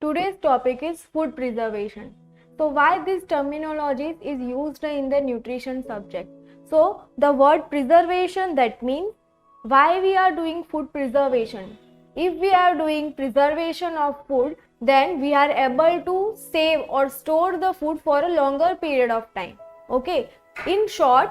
Today's topic is food preservation. So why this terminology is used in the nutrition subject? So the word preservation, that means why we are doing food preservation. If we are doing preservation of food, then we are able to save or store the food for a longer period of time. Okay. In short,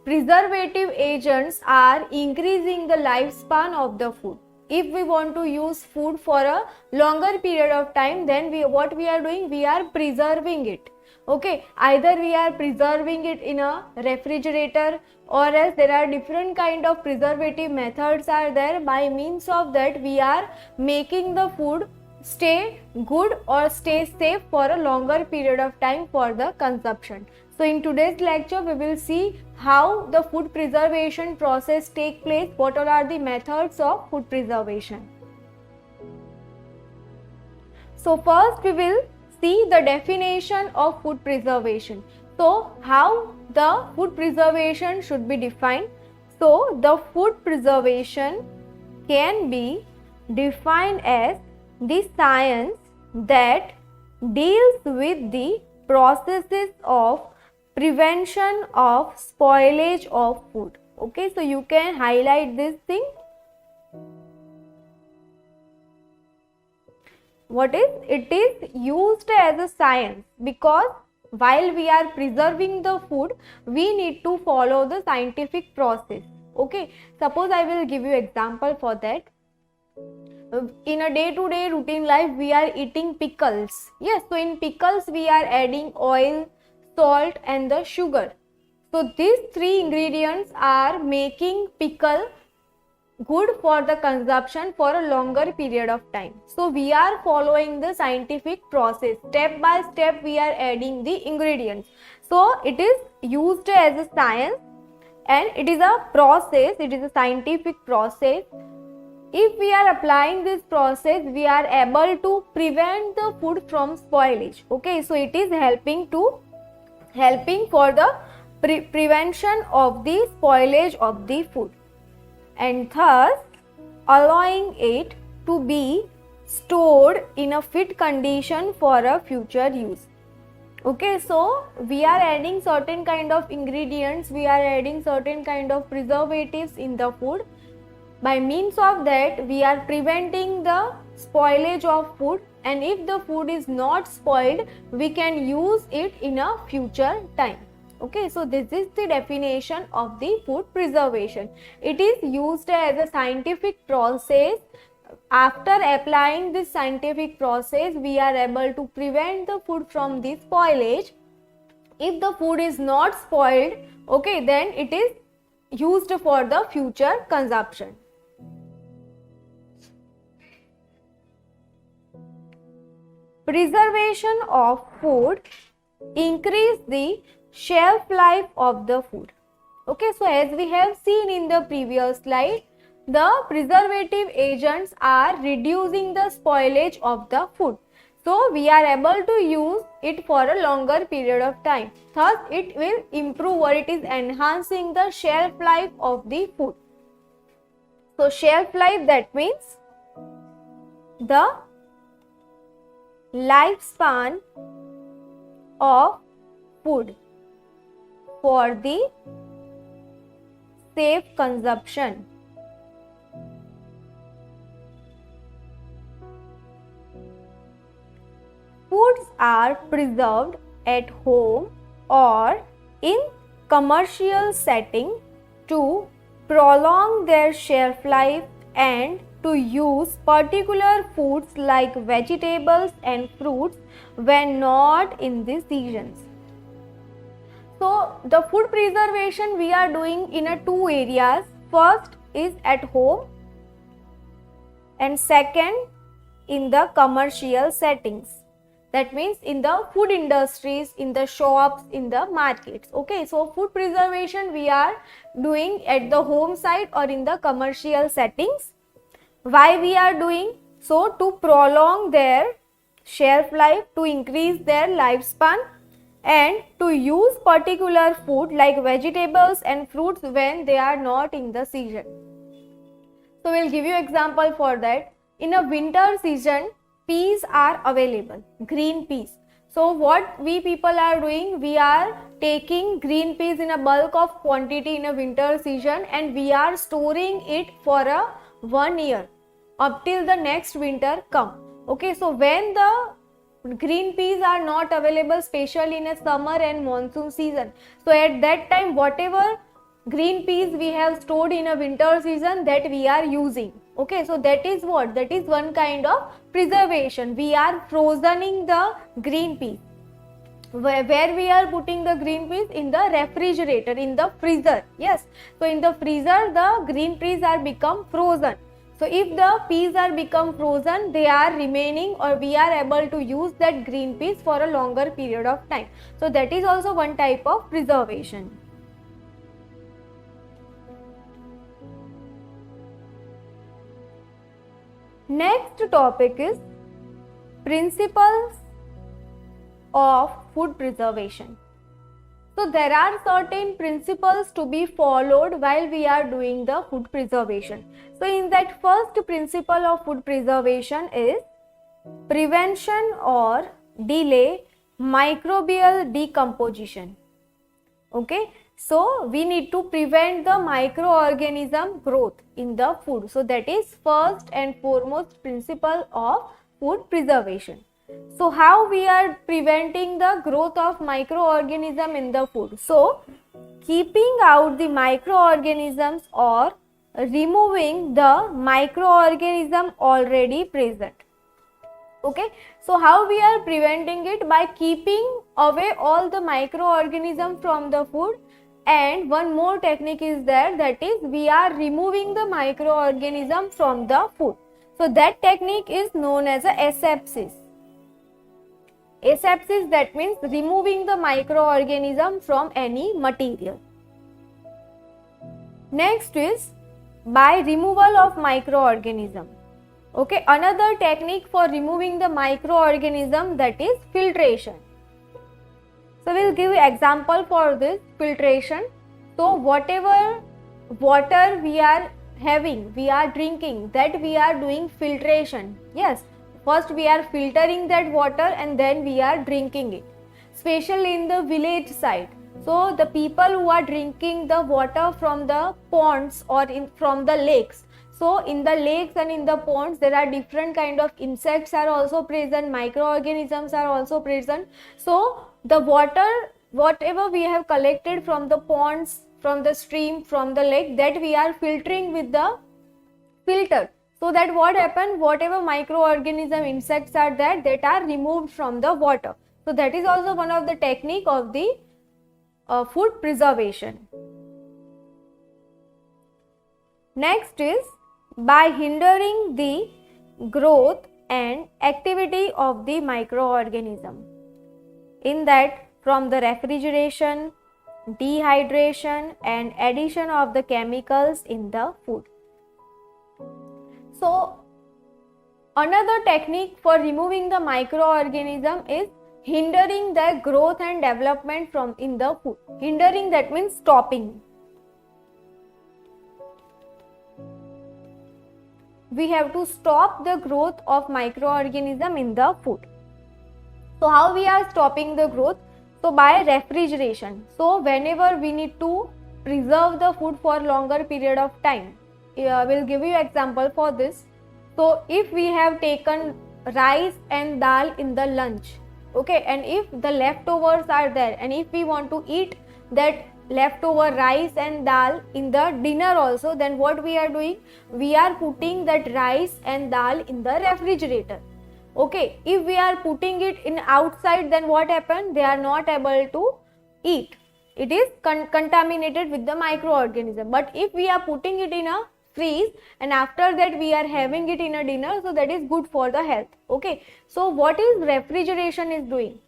preservative agents are increasing the lifespan of the food. If we want to use food for a longer period of time, then what we are doing, we are preserving it. Okay, either we are preserving it in a refrigerator, or else there are different kind of preservative methods are there. By means of that, we are making the food stay good or stay safe for a longer period of time for the consumption. So in today's lecture, we will see how the food preservation process take place, what all are the methods of food preservation. So first we will see the definition of food preservation. So how the food preservation should be defined? So the food preservation can be defined as the science that deals with the processes of prevention of spoilage of food. Okay, so you can highlight this thing. What is? It is used as a science because while we are preserving the food, we need to follow the scientific process. Okay, suppose I will give you example for that. In a day-to-day routine life, we are eating pickles. Yes, so in pickles we are adding oil, salt and the sugar. So these three ingredients are making pickle good for the consumption for a longer period of time. So we are following the scientific process. Step by step we are adding the ingredients. So it is used as a science and it is a process, it is a scientific process. If we are applying this process, we are able to prevent the food from spoilage. Okay, so it is helping for the prevention of the spoilage of the food and thus allowing it to be stored in a fit condition for a future use. Okay, so we are adding certain kind of ingredients, we are adding certain kind of preservatives in the food. By means of that, we are preventing the spoilage of food, and if the food is not spoiled, we can use it in a future time. Okay, so this is the definition of the food preservation. It is used as a scientific process. After applying this scientific process, we are able to prevent the food from the spoilage. If the food is not spoiled, okay, then it is used for the future consumption. Preservation of food increase the shelf life of the food. Okay, so as we have seen in the previous slide, the preservative agents are reducing the spoilage of the food. So we are able to use it for a longer period of time. Thus it will improve or it is enhancing the shelf life of the food. So shelf life, that means the lifespan of food for the safe consumption. Foods are preserved at home or in commercial setting to prolong their shelf life and to use particular foods like vegetables and fruits when not in the seasons. So the food preservation we are doing in two areas. First is at home and second in the commercial settings. That means in the food industries, in the shops, in the markets. Okay, so food preservation we are doing at the home side or in the commercial settings. Why we are doing? So to prolong their shelf life, to increase their lifespan and to use particular food like vegetables and fruits when they are not in the season. So we'll give you example for that. In a winter season, peas are available, green peas. So what we people are doing, we are taking green peas in a bulk of quantity in a winter season and we are storing it for a 1 year up till the next winter come. Okay, so when the green peas are not available, especially in a summer and monsoon season, so at that time whatever green peas we have stored in a winter season, that we are using. Okay, so that is what, that is one kind of preservation. We are frozening the green peas. Where we are putting the green peas? In the refrigerator, in the freezer. Yes, so in the freezer the green peas are become frozen. So if the peas are become frozen, they are remaining, or we are able to use that green peas for a longer period of time. So that is also one type of preservation. Next topic is principles of food preservation. So there are certain principles to be followed while we are doing the food preservation. So in that, first principle of food preservation is prevention or delay microbial decomposition. Okay, so we need to prevent the microorganism growth in the food. So that is first and foremost principle of food preservation. So how we are preventing the growth of microorganism in the food? So keeping out the microorganisms or removing the microorganism already present. Okay, so how we are preventing it? By keeping away all the microorganism from the food. And one more technique is there, that is we are removing the microorganism from the food. So that technique is known as a asepsis. Asepsis, that means removing the microorganism from any material. Next is by removal of microorganism. Okay, another technique for removing the microorganism, that is filtration. So we will give example for this filtration. So whatever water we are having, we are drinking, that we are doing filtration. Yes, first we are filtering that water and then we are drinking it. Especially in the village side. So the people who are drinking the water from the ponds or from the lakes. So in the lakes and in the ponds there are different kind of insects are also present, microorganisms are also present. So the water, whatever we have collected from the ponds, from the stream, from the lake, that we are filtering with the filter. So that what happen, whatever microorganism insects are there, that are removed from the water. So that is also one of the technique of the food preservation. Next is by hindering the growth and activity of the microorganism. In that, from the refrigeration, dehydration and addition of the chemicals in the food. So another technique for removing the microorganism is hindering their growth and development from in the food. Hindering, that means stopping. We have to stop the growth of microorganism in the food. So how we are stopping the growth? So by refrigeration. So whenever we need to preserve the food for longer period of time, we'll give you example for this. So if we have taken rice and dal in the lunch, okay, and if the leftovers are there and if we want to eat that leftover rice and dal in the dinner also, then what we are doing? We are putting that rice and dal in the refrigerator. Okay, if we are putting it in outside, then what happens? They are not able to eat. It is contaminated with the microorganism. But if we are putting it in a freeze and after that we are having it in a dinner, so that is good for the health. Okay, so what is refrigeration is doing?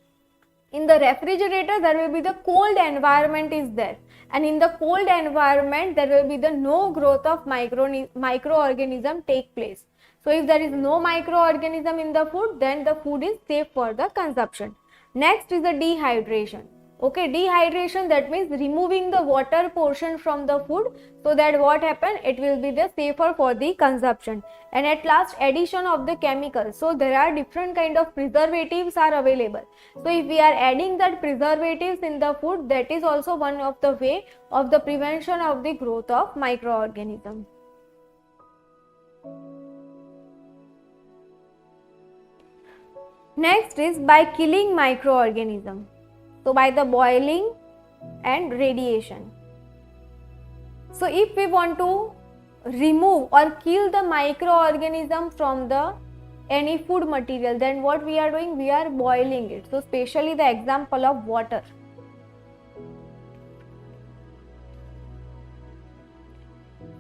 In the refrigerator there will be the cold environment is there, and in the cold environment there will be the no growth of microorganism take place. So if there is no microorganism in the food, then the food is safe for the consumption. Next is the dehydration. Okay, dehydration, that means removing the water portion from the food, so that what happen, it will be the safer for the consumption. And at last, addition of the chemicals. So there are different kind of preservatives are available. So if we are adding that preservatives in the food, that is also one of the way of the prevention of the growth of microorganisms. Next is by killing microorganisms. So by the boiling and radiation. So if we want to remove or kill the microorganism from the any food material, then what we are doing, we are boiling it. So especially the example of water.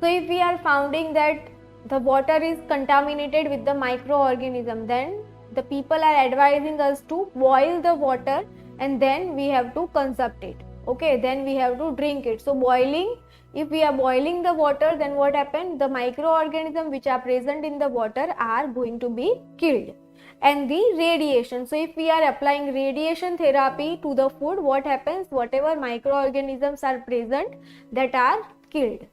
So if we are finding that the water is contaminated with the microorganism, then the people are advising us to boil the water and then we have to consume it. Okay, then we have to drink it. So boiling, if we are boiling the water, then what happens? The microorganisms which are present in the water are going to be killed. And the radiation. So if we are applying radiation therapy to the food, what happens? Whatever microorganisms are present, that are killed.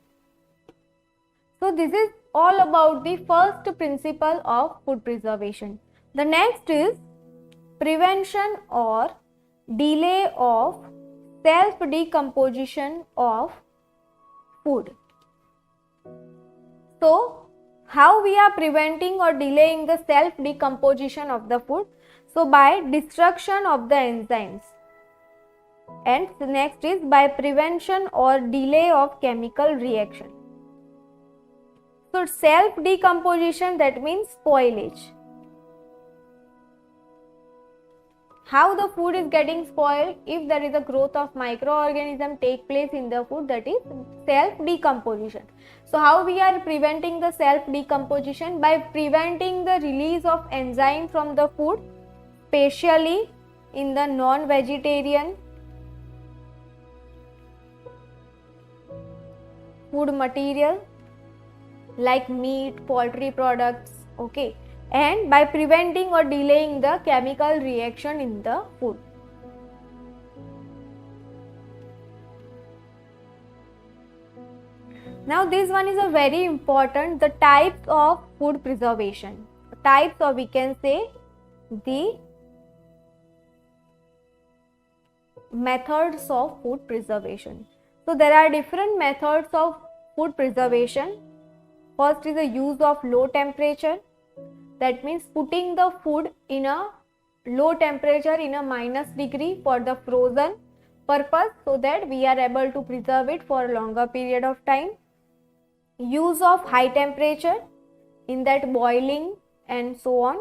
So this is all about the first principle of food preservation. The next is prevention or delay of self-decomposition of food. So how we are preventing or delaying the self-decomposition of the food? So by destruction of the enzymes. And the next is by prevention or delay of chemical reaction. So self-decomposition, that means spoilage. How the food is getting spoiled? If there is a growth of microorganism take place in the food, that is self-decomposition. So how we are preventing the self-decomposition? By preventing the release of enzyme from the food, especially in the non-vegetarian food material like meat, poultry products, okay, and by preventing or delaying the chemical reaction in the food. Now this one is a very important, the types of food preservation. Types, or we can say the methods of food preservation. So there are different methods of food preservation. First is the use of low temperature. That means putting the food in a low temperature, in a -degree for the frozen purpose, so that we are able to preserve it for a longer period of time. Use of high temperature, in that boiling and so on.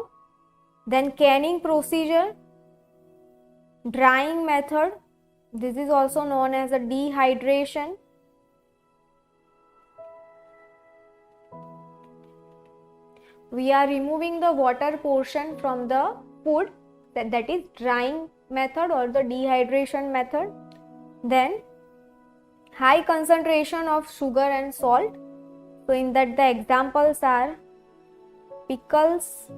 Then canning procedure, drying method, this is also known as a dehydration. We are removing the water portion from the food, that is drying method or the dehydration method. Then high concentration of sugar and salt. So in that the examples are pickles.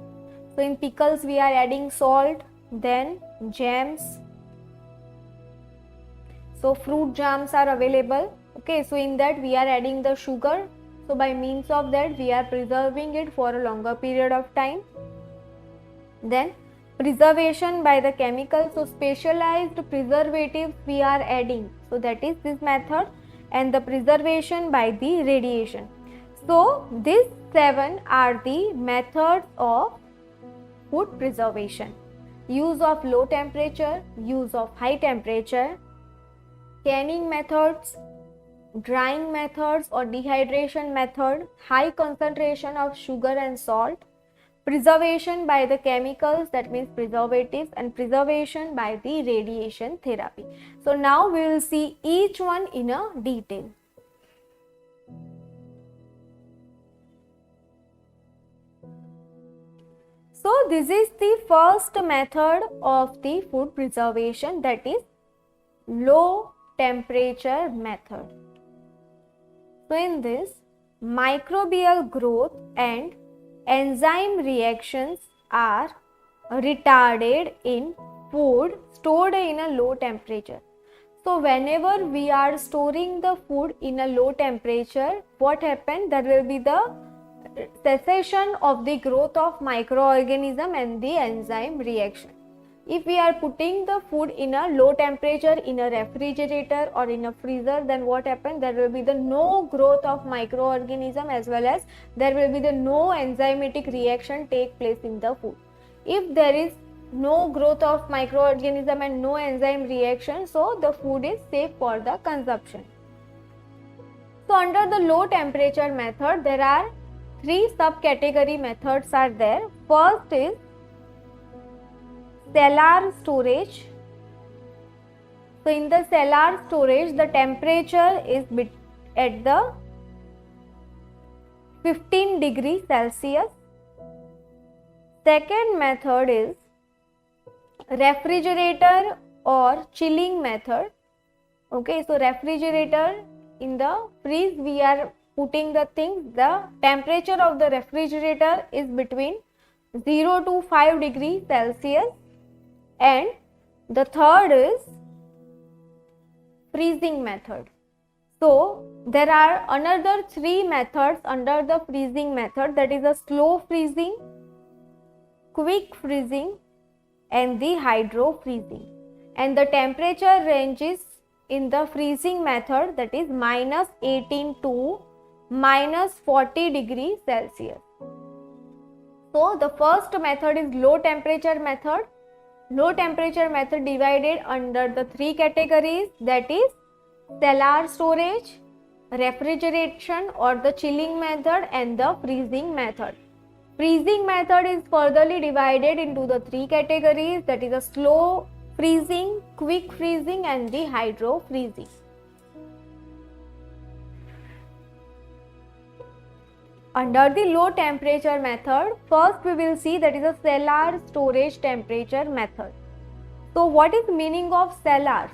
So in pickles we are adding salt. Then jams. So fruit jams are available. Okay, so in that we are adding the sugar. So by means of that we are preserving it for a longer period of time. Then preservation by the chemicals. So specialized preservatives we are adding. So that is this method. And the preservation by the radiation. So these 7 are the methods of food preservation. Use of low temperature, use of high temperature, canning methods, drying methods or dehydration method, high concentration of sugar and salt, preservation by the chemicals, that means preservatives, and preservation by the radiation therapy. So now we will see each one in a detail. So this is the first method of the food preservation, that is low temperature method. So in this, microbial growth and enzyme reactions are retarded in food stored in a low temperature. So whenever we are storing the food in a low temperature, what happens? There will be the cessation of the growth of microorganism and the enzyme reaction. If we are putting the food in a low temperature in a refrigerator or in a freezer, then what happens? There will be the no growth of microorganism, as well as there will be the no enzymatic reaction take place in the food. If there is no growth of microorganism and no enzyme reaction, so the food is safe for the consumption. So under the low temperature method, there are three subcategory methods are there. First is cellar storage. So in the cellar storage, the temperature is at the 15 degrees Celsius. Second method is refrigerator or chilling method. Okay, so refrigerator, in the freeze we are putting the things. The temperature of the refrigerator is between 0 to 5 degrees Celsius. And the third is freezing method. So there are another three methods under the freezing method, that is a slow freezing, quick freezing and the hydro freezing. And the temperature ranges in the freezing method, that is -18 to -40 degrees Celsius. So the first method is low temperature method. Low temperature method divided under the three categories, that is cellar storage, refrigeration or the chilling method and the freezing method. Freezing method is furtherly divided into the three categories, that is a slow freezing, quick freezing and the hydro freezing. Under the low temperature method, first we will see that is a cellar storage temperature method. So what is meaning of cellars?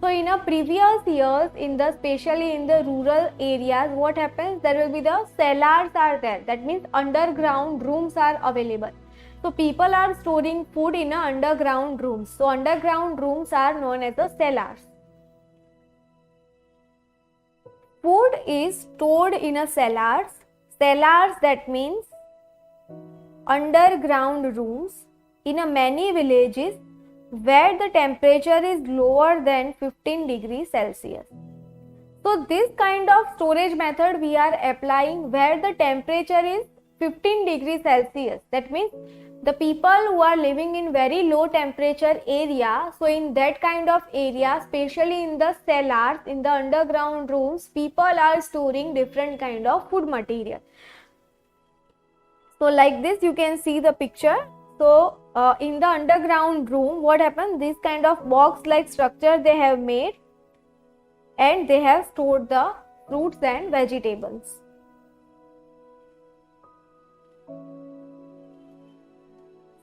So in a previous years, especially in the rural areas, what happens? There will be the cellars are there. That means underground rooms are available. So people are storing food in a underground rooms. So underground rooms are known as the cellars. Food is stored in a cellars. Cellars, that means underground rooms in a many villages where the temperature is lower than 15 degrees Celsius. So this kind of storage method we are applying where the temperature is 15 degrees Celsius. That means the people who are living in very low temperature area, so in that kind of area, especially in the cellars, in the underground rooms, people are storing different kind of food material. So like this you can see the picture. So in the underground room, what happens? This kind of box like structure they have made and they have stored the fruits and vegetables.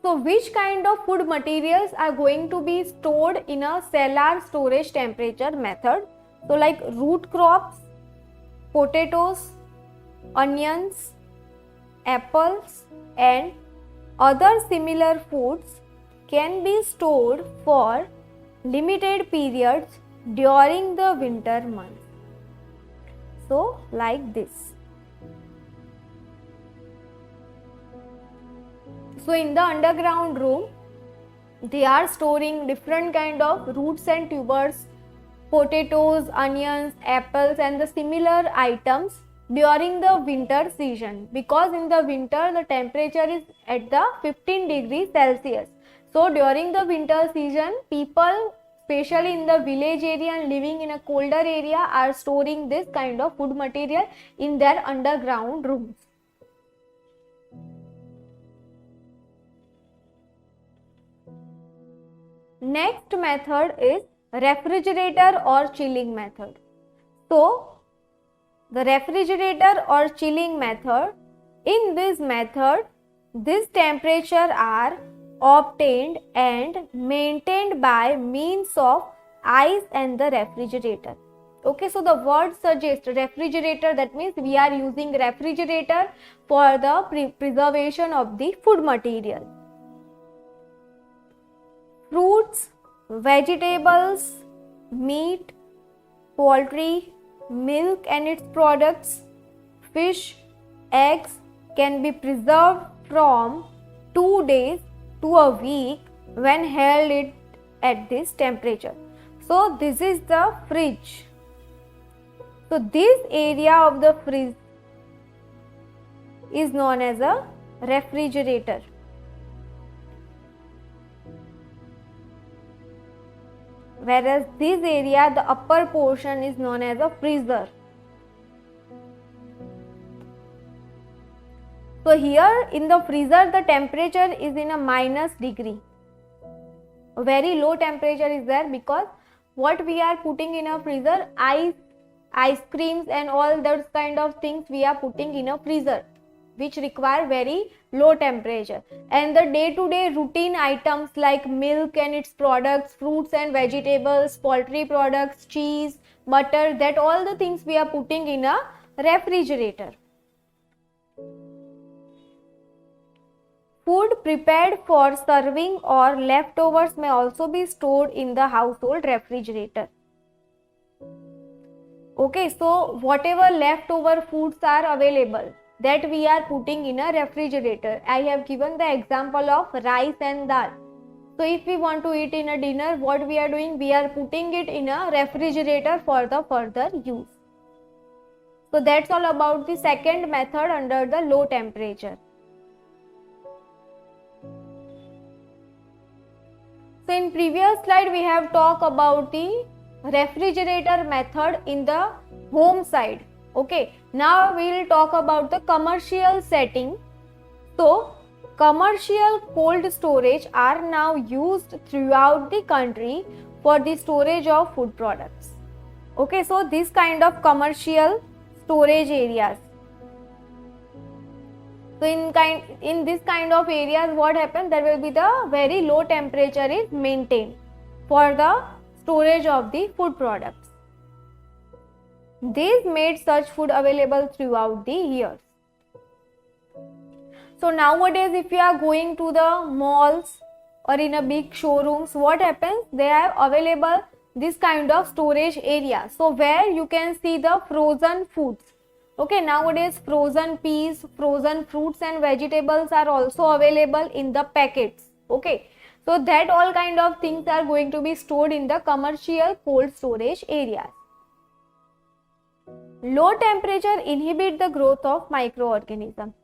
So which kind of food materials are going to be stored in a cellar storage temperature method? So like root crops, potatoes, onions, apples and other similar foods can be stored for limited periods during the winter months. So like this. So in the underground room, they are storing different kind of roots and tubers, potatoes, onions, apples and the similar items during the winter season, because in the winter the temperature is at the 15 degrees Celsius. So during the winter season, people especially in the village area and living in a colder area are storing this kind of food material in their underground rooms. Next method is refrigerator or chilling method. So the refrigerator or chilling method, in this method, this temperature are obtained and maintained by means of ice and the refrigerator. Okay, so the word suggests refrigerator, that means we are using refrigerator for the preservation of the food material. Fruits, vegetables, meat, poultry, milk and its products, fish, eggs can be preserved from 2 days to a week when held it at this temperature. So this is the fridge. So this area of the fridge is known as a refrigerator. Whereas this area, the upper portion, is known as a freezer. So here in the freezer, the temperature is in a -degree. A very low temperature is there because what we are putting in a freezer, ice creams and all those kind of things we are putting in a freezer, which require very low temperature. And the day-to-day routine items like milk and its products, fruits and vegetables, poultry products, cheese, butter, that all the things we are putting in a refrigerator. Food prepared for serving or leftovers may also be stored in the household refrigerator. Okay, so whatever leftover foods are available, that we are putting in a refrigerator. I have given the example of rice and dal. So if we want to eat in a dinner, what we are doing? We are putting it in a refrigerator for the further use. So that's all about the second method under the low temperature. So in previous slide we have talked about the refrigerator method in the home side. Okay, now we will talk about the commercial setting. So commercial cold storage are now used throughout the country for the storage of food products. Okay, so this kind of commercial storage areas. So in this kind of areas, what happens? There will be the very low temperature is maintained for the storage of the food products. These made such food available throughout the years. So nowadays, if you are going to the malls or in a big showrooms, what happens? They have available this kind of storage area. So where you can see the frozen foods. Okay, nowadays frozen peas, frozen fruits and vegetables are also available in the packets. Okay, so that all kind of things are going to be stored in the commercial cold storage areas. Low temperature inhibit the growth of microorganisms.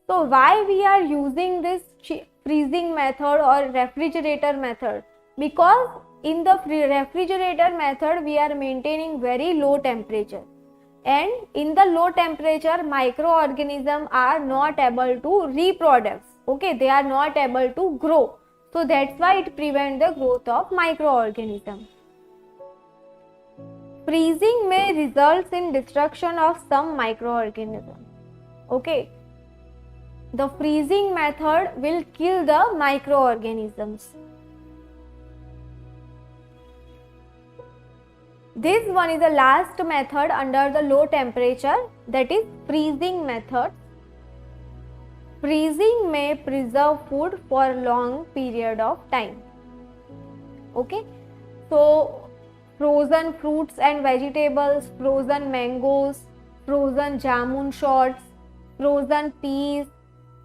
So why we are using this freezing method or refrigerator method? Because in the refrigerator method we are maintaining very low temperature. And in the low temperature, microorganisms are not able to reproduce. Okay, they are not able to grow. So that's why it prevents the growth of microorganisms. Freezing may result in destruction of some microorganisms. Okay, the freezing method will kill the microorganisms. This one is the last method under the low temperature, that is freezing method. Freezing may preserve food for long period of time. Okay, so frozen fruits and vegetables, frozen mangoes, frozen jamun shots, frozen peas,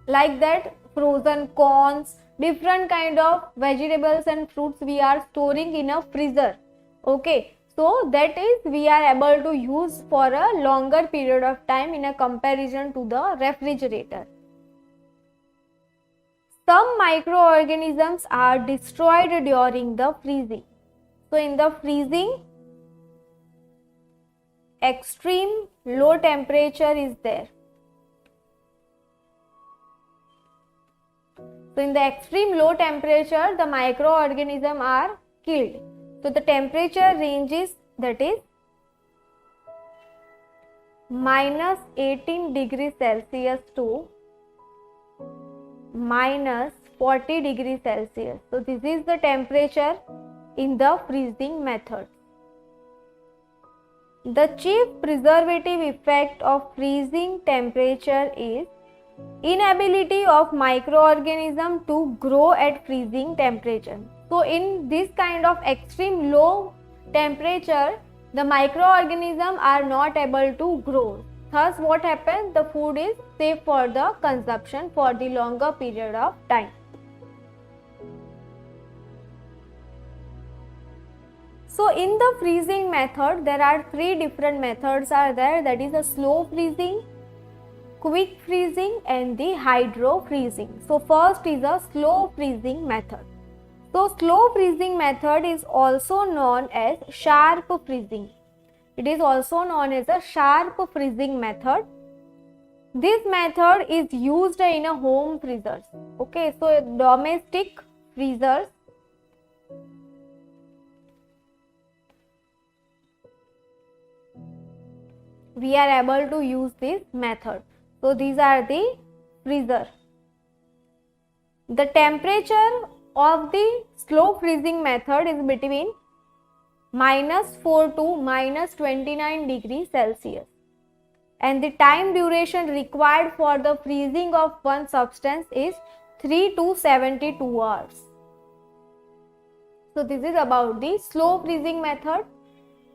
like that, frozen corns, different kind of vegetables and fruits we are storing in a freezer. Okay, so that is we are able to use for a longer period of time in a comparison to the refrigerator. Some microorganisms are destroyed during the freezing. So in the freezing, extreme low temperature is there. So in the extreme low temperature, the microorganisms are killed. So the temperature ranges, that is -18 degrees Celsius to -40 degrees Celsius. So this is the temperature in the freezing method. The chief preservative effect of freezing temperature is inability of microorganism to grow at freezing temperature. So in this kind of extreme low temperature, the microorganisms are not able to grow. Thus, what happens? The food is safe for the consumption for the longer period of time. So, in the freezing method, there are three different methods are there. That is a slow freezing, quick freezing, and the hydro freezing. So, first is a slow freezing method. So, slow freezing method is also known as sharp freezing. It is also known as a sharp freezing method. This method is used in a home freezers. Okay, so domestic freezers. We are able to use this method. So, these are the freezer. The temperature of the slow freezing method is between -4 to -29 degrees Celsius, and the time duration required for the freezing of one substance is 3 to 72 hours. So, this is about the slow freezing method,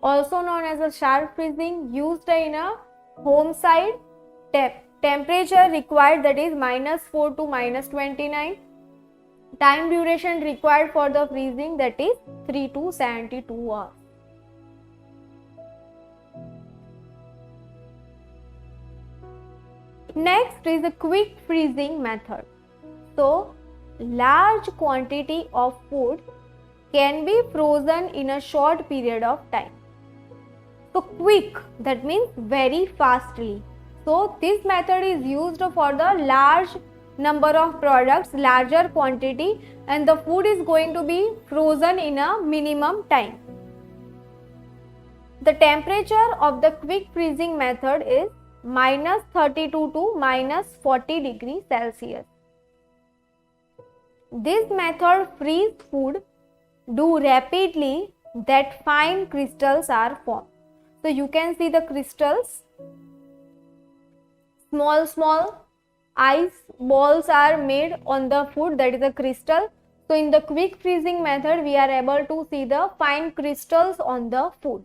also known as a sharp freezing, used in a home side. Temperature required, that is -4 to -29. Time duration required for the freezing, that is 3 to 72 hours. Next is a quick freezing method. So, large quantity of food can be frozen in a short period of time. So, quick, that means very fastly. So, this method is used for the large number of products, larger quantity, and the food is going to be frozen in a minimum time. The temperature of the quick freezing method is -32 to -40 degrees Celsius. This method freeze food do rapidly that fine crystals are formed. So you can see the crystals, small ice balls are made on the food, that is a crystal. So in the quick freezing method, we are able to see the fine crystals on the food.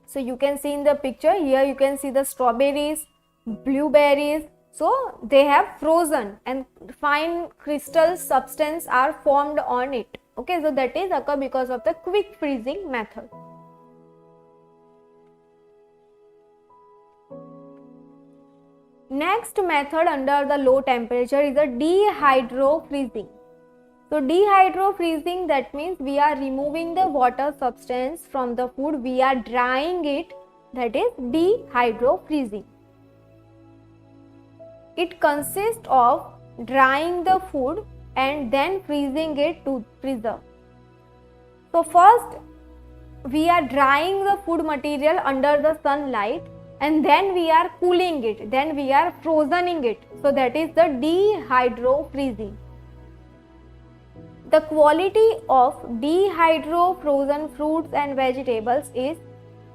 So you can see in the picture here, you can see the strawberries, blueberries. So they have frozen and fine crystal substance are formed on it. Okay, so that is occur because of the quick freezing method. Next method under the low temperature is a dehydro freezing. So dehydro freezing, that means we are removing the water substance from the food, we are drying it, that is dehydro freezing. It consists of drying the food and then freezing it to preserve. So first we are drying the food material under the sunlight and then we are cooling it, then we are frozening it. So that is the dehydro freezing. The quality of dehydro frozen fruits and vegetables is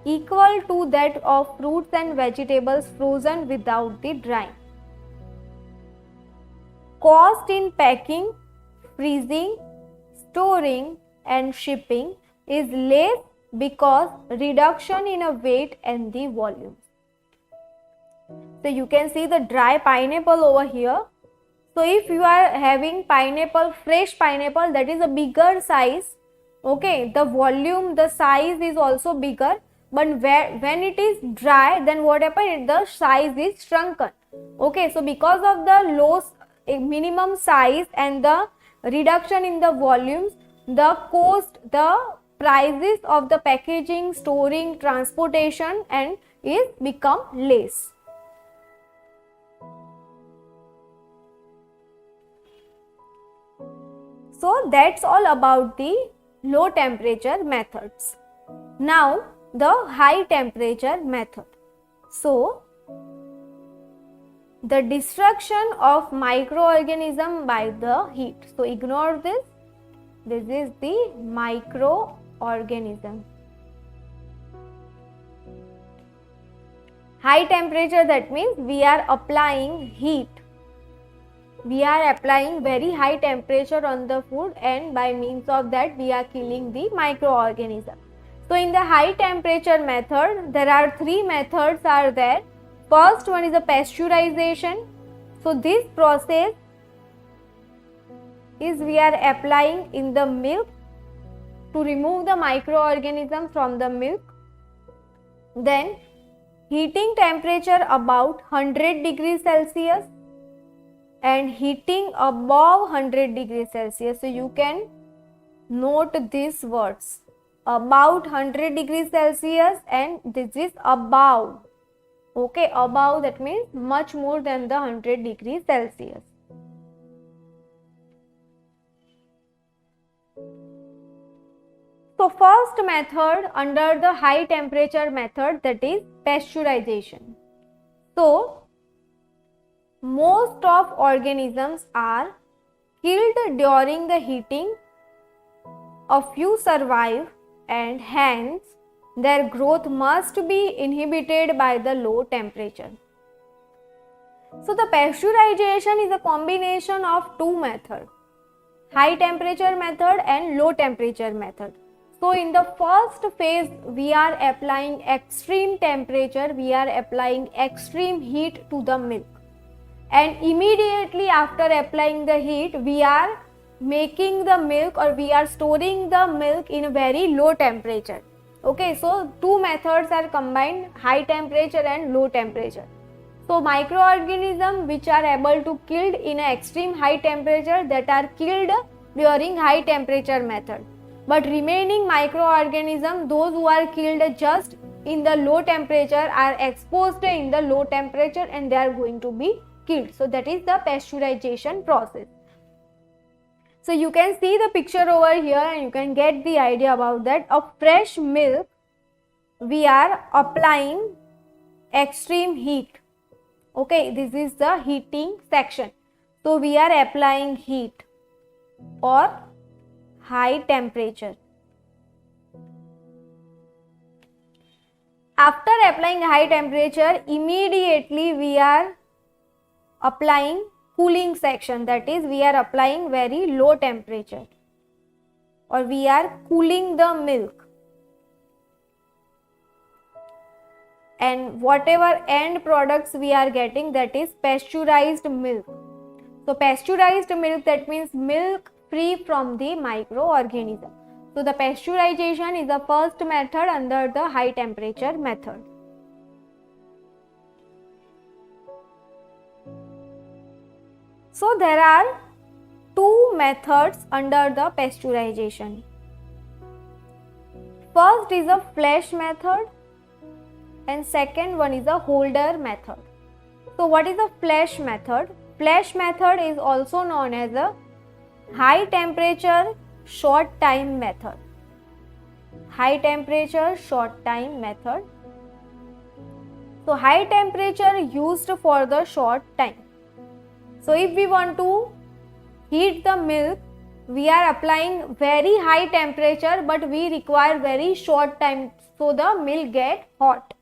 equal to that of fruits and vegetables frozen without the drying. Cost in packing, freezing, storing and shipping is less because reduction in a weight and the volume. So you can see the dry pineapple over here. So if you are having pineapple, fresh pineapple, that is a bigger size, okay, the volume, the size is also bigger, but when it is dry, then what happens, the size is shrunken. Okay, so because of the low minimum size and the reduction in the volumes, the cost, the prices of the packaging, storing, transportation and is become less. So that's all about the low temperature methods. Now the high temperature method. So the destruction of microorganism by the heat. So ignore this. This is the microorganism. High temperature, that means we are applying heat. We are applying very high temperature on the food and by means of that we are killing the microorganism. So in the high temperature method, there are three methods are there. First one is the pasteurization. So this process is we are applying in the milk to remove the microorganism from the milk. Then heating temperature about 100 degrees Celsius and heating above 100 degrees Celsius. So you can note these words, about 100 degrees Celsius and this is above. Okay, above, that means much more than the 100 degrees Celsius. So first method under the high temperature method, that is pasteurization. So most of organisms are killed during the heating. A few survive and hence their growth must be inhibited by the low temperature. So the pasteurization is a combination of two methods, high temperature method and low temperature method. So in the first phase, we are applying extreme temperature, we are applying extreme heat to the milk. And immediately after applying the heat, we are making the milk or we are storing the milk in a very low temperature. Okay, so two methods are combined, high temperature and low temperature. So microorganisms which are able to killed in an extreme high temperature, that are killed during high temperature method. But remaining microorganisms, those who are killed just in the low temperature, are exposed in the low temperature and they are going to be killed. So that is the pasteurization process. So you can see the picture over here and you can get the idea about that. Of fresh milk, we are applying extreme heat. Okay, this is the heating section. So we are applying heat or high temperature. After applying high temperature, immediately we are applying cooling section, that is we are applying very low temperature or we are cooling the milk, and whatever end products we are getting, that is pasteurized milk. So pasteurized milk, that means milk free from the microorganism. So the pasteurization is the first method under the high temperature method. So there are two methods under the pasteurization. First is a flash method and second one is a holder method. So what is a flash method? Flash method is also known as a high temperature short time method. High temperature short time method. So high temperature used for the short time. So if we want to heat the milk, we are applying very high temperature but we require very short time so the milk get hot.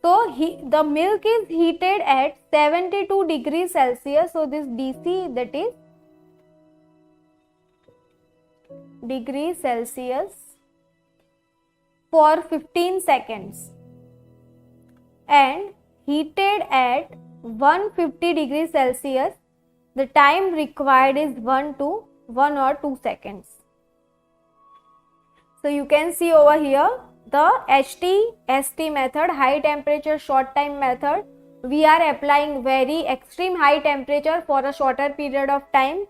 So the milk is heated at 72 degrees Celsius. So this DC, that is degrees Celsius, for 15 seconds and heated at 150 degrees Celsius. The time required is 1 or 2 seconds. So you can see over here the HTST method, high temperature short time method. We are applying very extreme high temperature for a shorter period of time.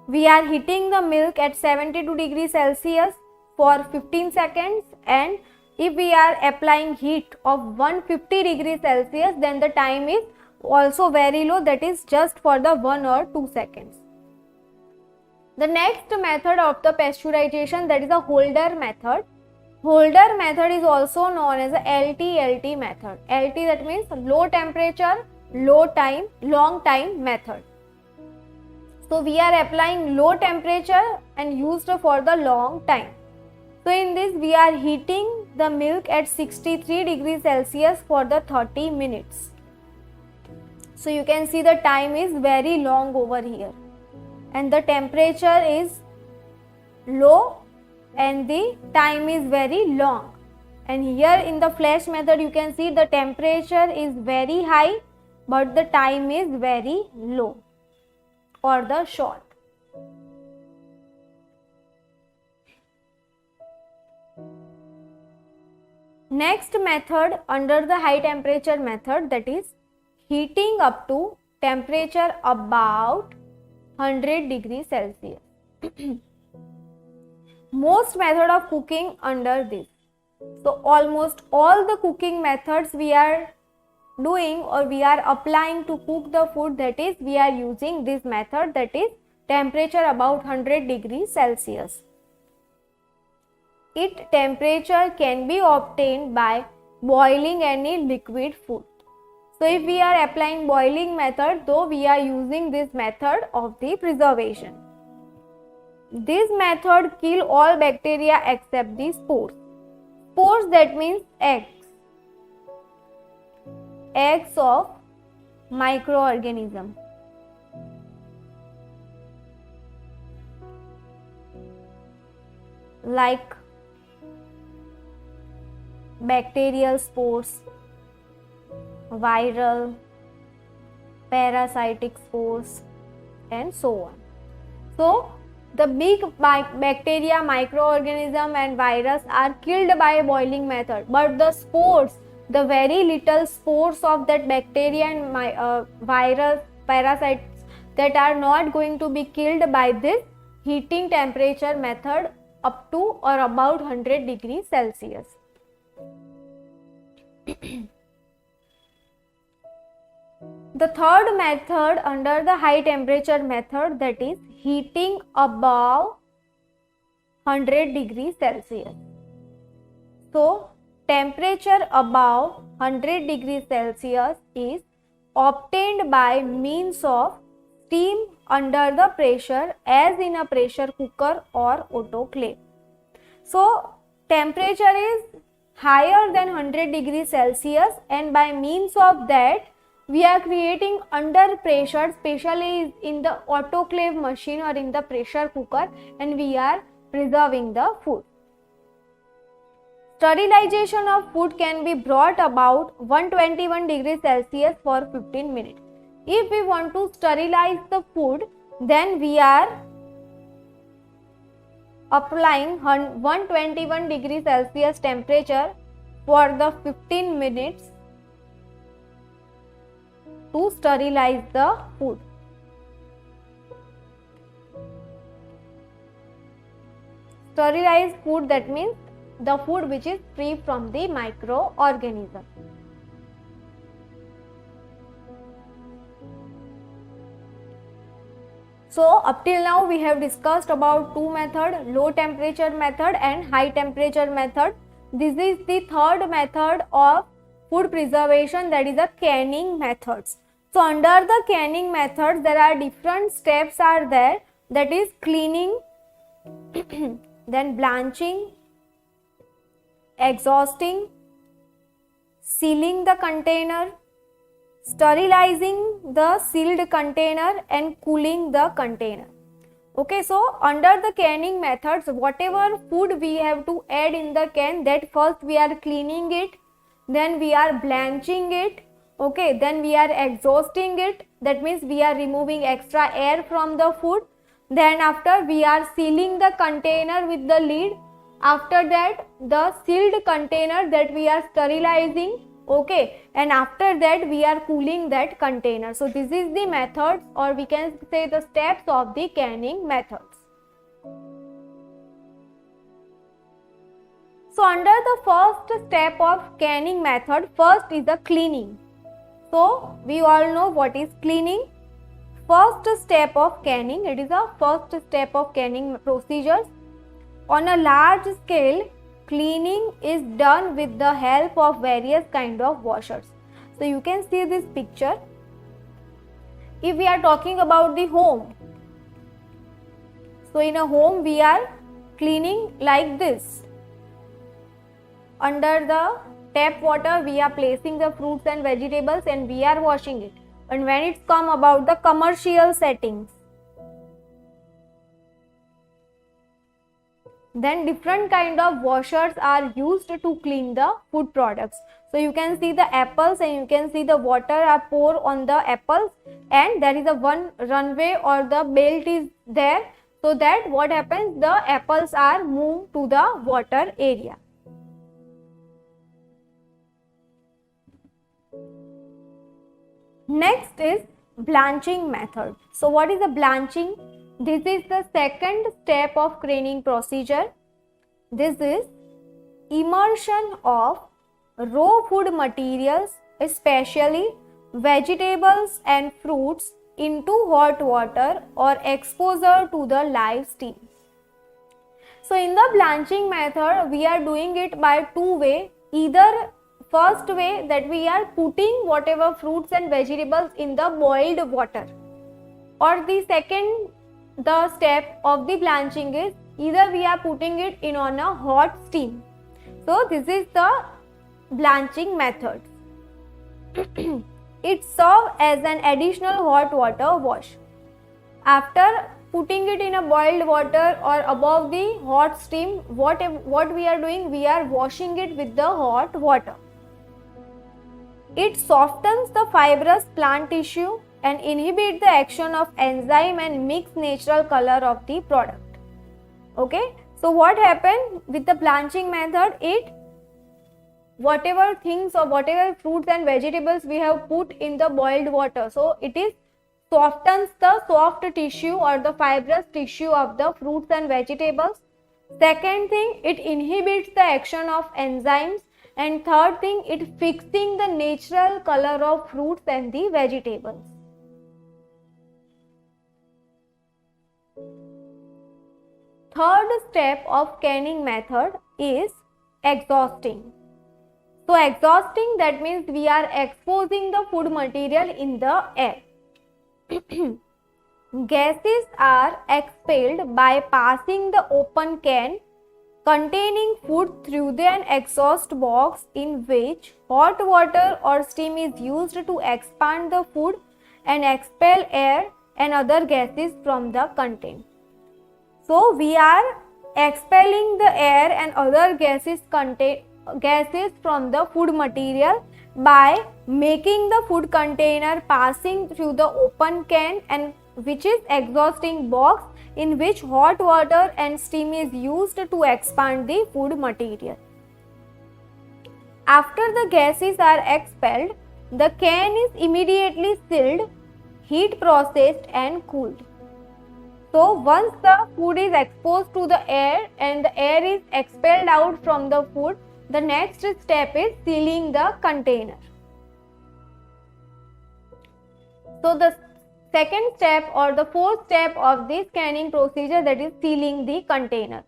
We are heating the milk at 72 degrees Celsius for 15 seconds, and if we are applying heat of 150 degrees Celsius, then the time is also very low, that is just for the 1 or 2 seconds. The next method of the pasteurization, that is a holder method. Holder method is also known as a LTLT method. LT, that means low temperature, long time method. So we are applying low temperature and used for the long time. So in this we are heating the milk at 63 degrees Celsius for the 30 minutes. So you can see the time is very long over here and the temperature is low and the time is very long. And here in the flash method you can see the temperature is very high but the time is very low or the short. Next method under the high temperature method, that is heating up to temperature about 100 degrees Celsius. Most method of cooking under this. So almost all the cooking methods we are doing or we are applying to cook the food, that is we are using this method, that is temperature about 100 degrees Celsius. Its temperature can be obtained by boiling any liquid food. So if we are applying boiling method, though we are using this method of the preservation. This method kill all bacteria except the spores. Spores, that means eggs. Eggs of microorganism. Like bacterial spores, viral, parasitic spores, and so on. So the big bacteria, microorganism and virus are killed by boiling method, but the spores, the very little spores of that bacteria and virus, parasites, that are not going to be killed by this heating temperature method up to or about 100 degrees Celsius. The third method under the high temperature method, that is heating above 100 degrees Celsius. So temperature above 100 degrees Celsius is obtained by means of steam under the pressure, as in a pressure cooker or autoclave. So temperature is higher than 100 degrees Celsius, and by means of that we are creating under pressure, especially in the autoclave machine or in the pressure cooker, and we are preserving the food. Sterilization of food can be brought about 121 degrees Celsius for 15 minutes. If we want to sterilize the food, then we are applying 121 degrees Celsius temperature for the 15 minutes to sterilize the food. Sterilized food, that means the food which is free from the microorganism. So up till now we have discussed about two methods, low temperature method and high temperature method. This is the third method of food preservation, that is the canning methods. So under the canning methods there are different steps are there, that is cleaning, then blanching, exhausting, sealing the container, sterilizing the sealed container and cooling the container. Okay, so under the canning methods, whatever food we have to add in the can, that first we are cleaning it, then we are blanching it, okay, then we are exhausting it, that means we are removing extra air from the food, then after we are sealing the container with the lid, after that the sealed container that we are sterilizing, okay, and after that we are cooling that container. So this is the methods, or we can say the steps of the canning methods. So under the first step of canning method, first is the cleaning. So we all know what is cleaning. First step of canning, it is the first step of canning procedures. On a large scale, cleaning is done with the help of various kind of washers. So you can see this picture. If we are talking about the home, so in a home we are cleaning like this. Under the tap water we are placing the fruits and vegetables and we are washing it. And when it's come about the commercial settings, Then different kind of washers are used to clean the food products. So you can see the apples and you can see the water are poured on the apples, and there is a one runway or the belt is there, so that what happens, the apples are moved to the water area. Next is blanching method. So what is the blanching? This is the second step of canning procedure. This is immersion of raw food materials, especially vegetables and fruits, into hot water or exposure to the live steam. So in the blanching method, we are doing it by two ways. Either first way, that we are putting whatever fruits and vegetables in the boiled water, or the second step of the blanching is either we are putting it in on a hot steam. So this is the blanching method. It serves as an additional hot water wash. After putting it in a boiled water or above the hot steam, what we are doing, we are washing it with the hot water. It softens the fibrous plant tissue and inhibit the action of enzyme and mix natural color of the product. Okay, so what happened with the blanching method, it whatever things or whatever fruits and vegetables we have put in the boiled water, so it is softens the soft tissue or the fibrous tissue of the fruits and vegetables. Second thing, it inhibits the action of enzymes, and third thing, it fixing the natural color of fruits and the vegetables. Third step of canning method is exhausting. So exhausting, that means we are exposing the food material in the air. Gases are expelled by passing the open can containing food through an exhaust box, in which hot water or steam is used to expand the food and expel air and other gases from the content. So we are expelling the air and other gases from the food material by making the food container passing through the open can, and which is exhausting box, in which hot water and steam is used to expand the food material. After the gases are expelled, the can is immediately sealed, heat processed and cooled. So once the food is exposed to the air and the air is expelled out from the food, the next step is sealing the container. So the second step or the fourth step of this canning procedure, that is sealing the container.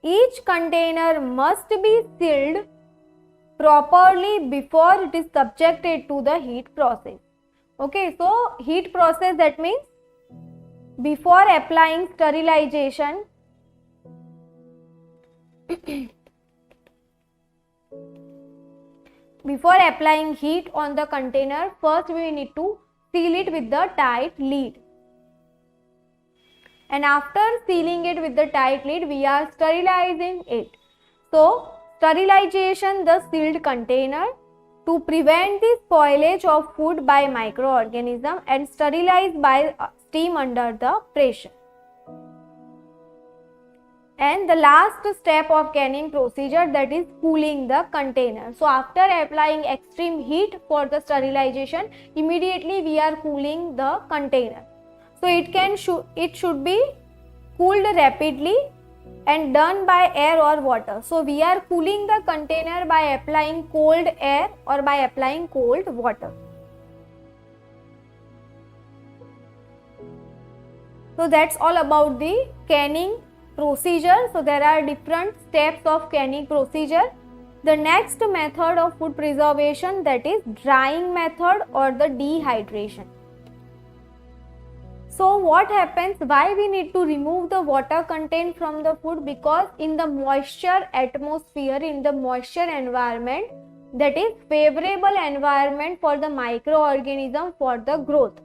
Each container must be sealed properly before it is subjected to the heat process. Okay, so heat process, that means before applying sterilization, before applying heat on the container, first we need to seal it with the tight lid. And after sealing it with the tight lid, we are sterilizing it. So, sterilization the sealed container to prevent the spoilage of food by microorganisms, and sterilize by steam under the pressure. And the last step of canning procedure, that is cooling the container. So after applying extreme heat for the sterilization, immediately we are cooling the container. So it should be cooled rapidly and done by air or water. So we are cooling the container by applying cold air or by applying cold water. So that's all about the canning procedure. So there are different steps of canning procedure. The next method of food preservation, that is drying method or the dehydration. So what happens, why we need to remove the water content from the food? Because in the moisture atmosphere, in the moisture environment, that is favorable environment for the microorganism for the growth.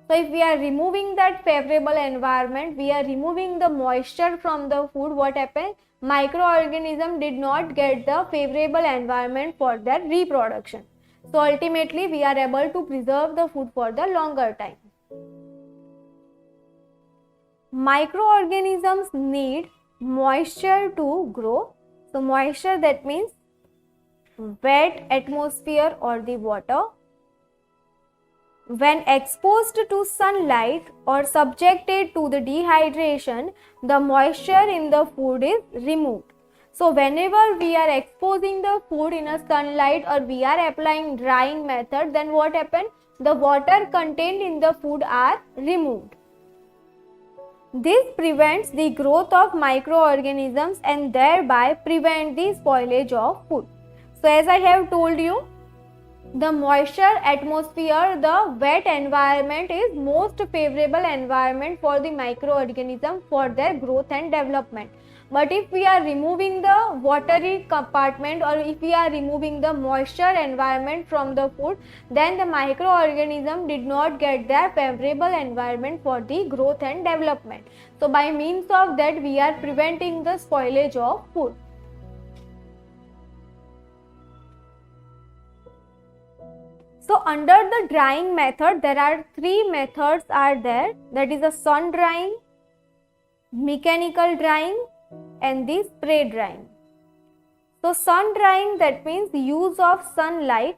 So if we are removing that favorable environment, we are removing the moisture from the food, what happens? microorganisms did not get the favorable environment for their reproduction. So ultimately we are able to preserve the food for the longer time. Microorganisms need moisture to grow. So moisture, that means wet atmosphere or the water. When exposed to sunlight or subjected to the dehydration, the moisture in the food is removed. So whenever we are exposing the food in a sunlight or we are applying drying method, then what happens? The water contained in the food are removed. This prevents the growth of microorganisms and thereby prevent the spoilage of food. So as I have told you, the moisture atmosphere, the wet environment is most favorable environment for the microorganism for their growth and development. But if we are removing the watery compartment or if we are removing the moisture environment from the food, then the microorganism did not get their favorable environment for the growth and development. So by means of that, we are preventing the spoilage of food. So under the drying method, there are three methods are there, that is the sun drying, mechanical drying and the spray drying. So sun drying, that means use of sunlight.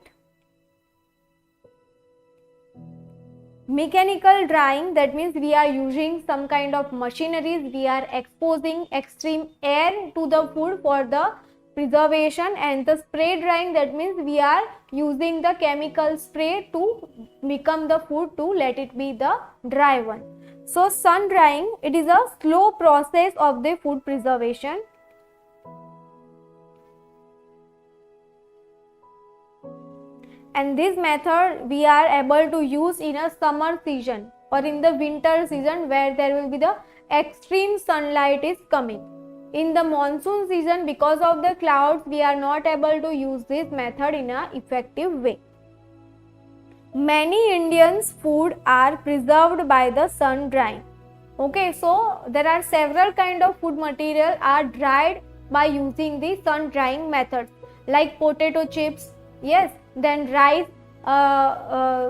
Mechanical drying, that means we are using some kind of machineries, we are exposing extreme air to the food for the preservation. And the spray drying, that means we are using the chemical spray to become the food to let it be the dry one. So sun drying, it is a slow process of the food preservation. And this method we are able to use in a summer season or in the winter season where there will be the extreme sunlight is coming. In the monsoon season, because of the clouds, we are not able to use this method in an effective way. Many Indians' food are preserved by the sun drying. Okay, so there are several kind of food material are dried by using the sun drying method, like potato chips, yes, then rice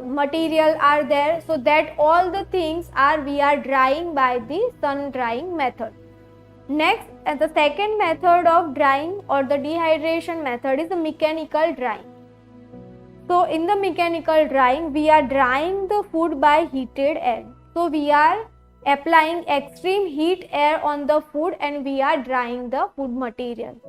material are there. So that all the things are we are drying by the sun drying method. Next, the second method of drying or the dehydration method is the mechanical drying. So in the mechanical drying, we are drying the food by heated air. So we are applying extreme heat air on the food and we are drying the food material.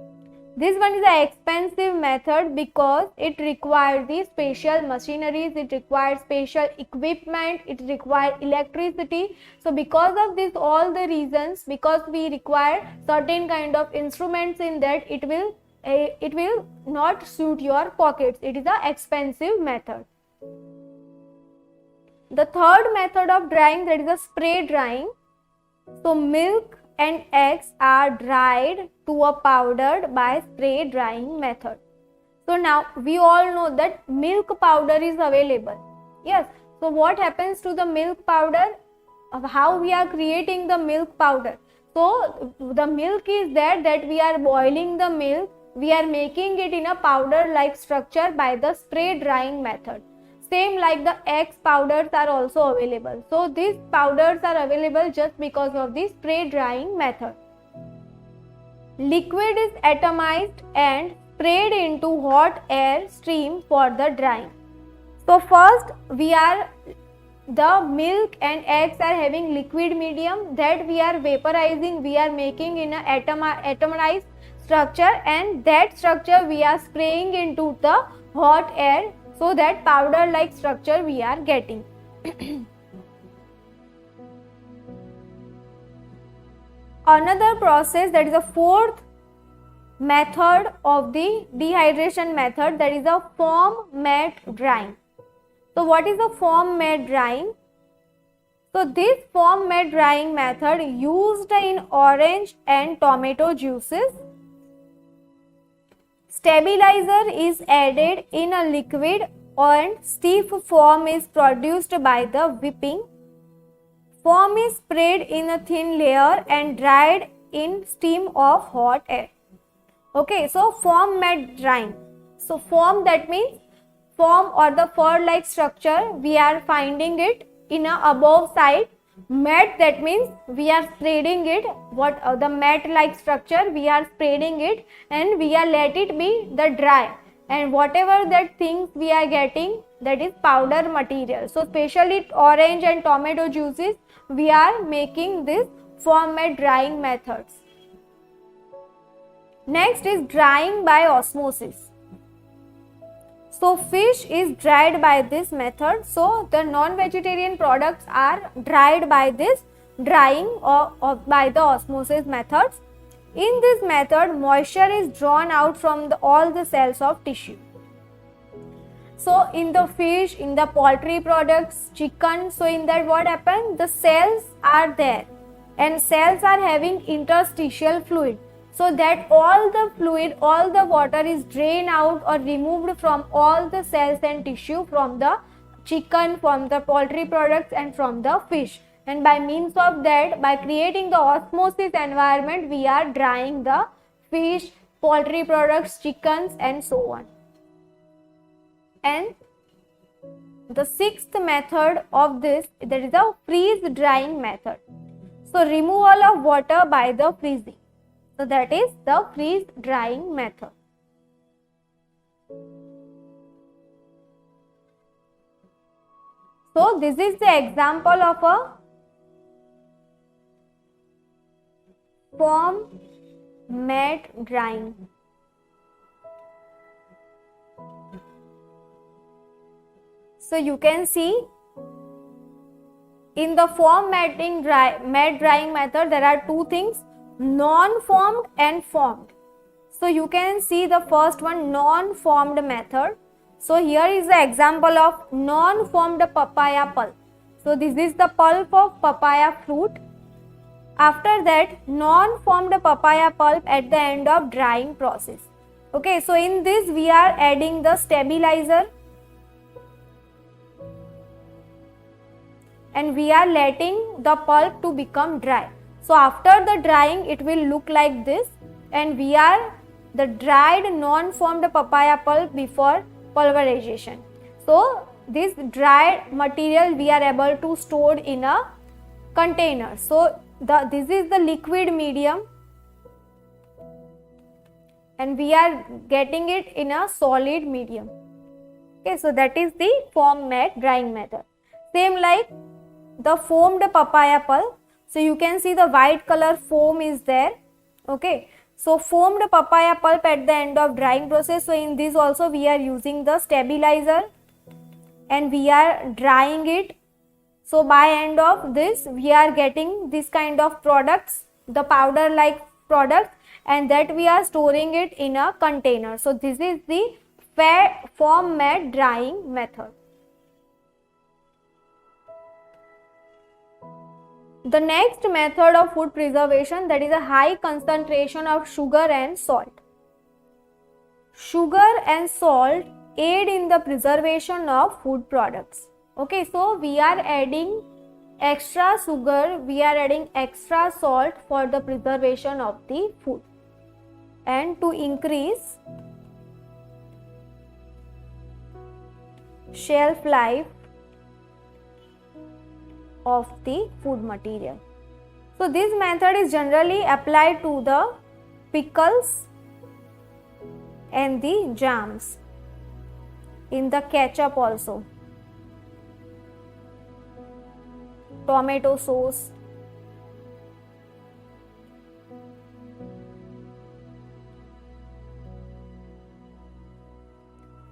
This one is an expensive method because it requires the special machineries, it requires special equipment, it requires electricity. So because of this all the reasons, because we require certain kind of instruments in that, it will not suit your pockets. It is an expensive method. The third method of drying, that is a spray drying. So milk and eggs are dried to a powdered by spray drying method. So now we all know that milk powder is available. Yes. So what happens to the milk powder? How we are creating the milk powder? So the milk is there that we are boiling the milk. We are making it in a powder like structure by the spray drying method. Same like the eggs powders are also available. So these powders are available just because of the spray drying method. Liquid is atomized and sprayed into hot air stream for the drying. So first the milk and eggs are having liquid medium that we are vaporizing, we are making in a atomized structure, and that structure we are spraying into the hot air. So that powder like structure we are getting. Another process, that is a fourth method of the dehydration method, that is a foam mat drying. So what is a foam mat drying? So this foam mat drying method used in orange and tomato juices. Stabilizer is added in a liquid and stiff foam is produced by the whipping. Foam is sprayed in a thin layer and dried in steam of hot air. Okay, so form mat drying. So form, that means form or the fur-like structure, we are finding it in a above side. Mat, that means we are spreading it. What the mat-like structure, we are spreading it and we are let it be the dry. And whatever that things we are getting, that is powder material. So especially orange and tomato juices, we are making this form mat drying methods. Next is drying by osmosis. So fish is dried by this method. So the non-vegetarian products are dried by this drying or by the osmosis methods. In this method, moisture is drawn out from all the cells of tissue. So in the fish, in the poultry products, chicken, so in that what happens? The cells are there and cells are having interstitial fluid. So that all the fluid, all the water is drained out or removed from all the cells and tissue from the chicken, from the poultry products and from the fish. And by means of that, by creating the osmosis environment, we are drying the fish, poultry products, chickens and so on. And the sixth method of this, that is the freeze drying method. So removal of water by the freezing. So that is the freeze drying method. So this is the example of a form mat drying. So you can see in the form mat drying method, there are two things, non-formed and formed. So you can see the first one, non-formed method. So here is the example of non-formed papaya pulp. So this is the pulp of papaya fruit. After that, non-formed papaya pulp at the end of drying process. Okay, so in this we are adding the stabilizer and we are letting the pulp to become dry. So after the drying, it will look like this, and we are the dried non-formed papaya pulp before pulverization. So this dried material we are able to store in a container. So this is the liquid medium and we are getting it in a solid medium. Okay, so that is the form mat drying method. Same like the foamed papaya pulp. So you can see the white color foam is there. Okay, so foamed papaya pulp at the end of drying process. So in this also we are using the stabilizer and we are drying it. So by end of this we are getting this kind of products, the powder like products, and that we are storing it in a container. So this is the form mat drying method. The next method of food preservation, that is a high concentration of sugar and salt. Sugar and salt aid in the preservation of food products. Okay, so we are adding extra sugar, we are adding extra salt for the preservation of the food and to increase shelf life of the food material. So this method is generally applied to the pickles and the jams, in the ketchup also, tomato sauce.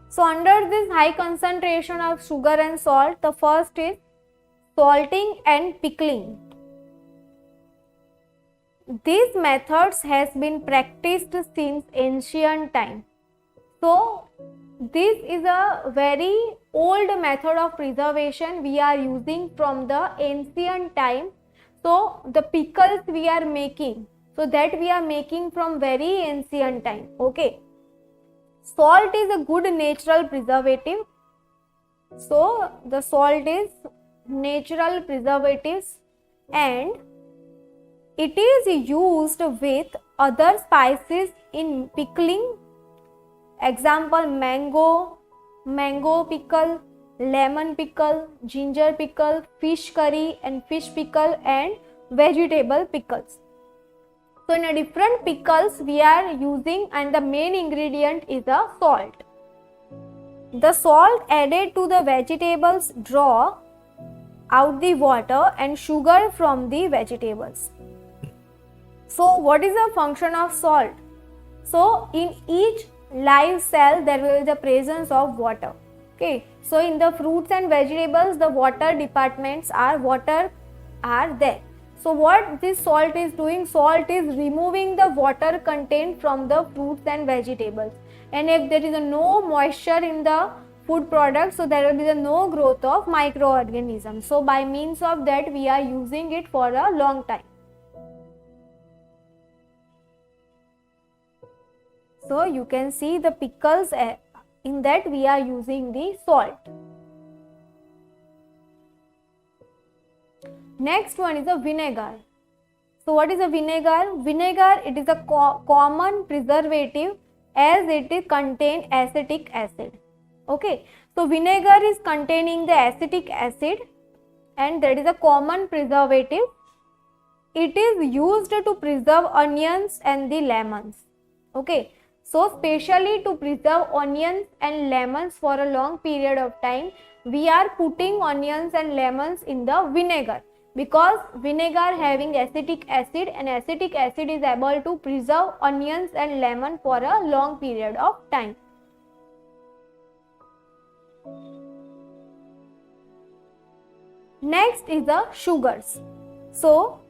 So under this high concentration of sugar and salt, the first is salting and pickling. These methods has been practiced since ancient time. So this is a very old method of preservation we are using from the ancient time. So the pickles we are making, so that we are making from very ancient time. Okay, salt is a good natural preservative. So the salt is natural preservatives and It is used with other spices in pickling. Example, mango pickle, lemon pickle, ginger pickle, fish curry and fish pickle, and vegetable pickles. So in a different pickles we are using, and the main ingredient is the salt. The salt added to the vegetables draw out the water and sugar from the vegetables. So what is the function of salt? So in each live cell there will be the presence of water. Okay, so in the fruits and vegetables the water departments are there. So what this salt is doing? Salt is removing the water content from the fruits and vegetables, and if there is no moisture in the food product, so there will be no growth of microorganisms. So by means of that we are using it for a long time. So you can see the pickles, in that we are using the salt. Next one is a vinegar. So what is a vinegar? Vinegar, it is a common preservative as it contains acetic acid. Okay, so vinegar is containing the acetic acid and that is a common preservative. It is used to preserve onions and the lemons. Okay, so specially to preserve onions and lemons for a long period of time, we are putting onions and lemons in the vinegar, because vinegar having acetic acid, and acetic acid is able to preserve onions and lemon for a long period of time. Next is the sugars. So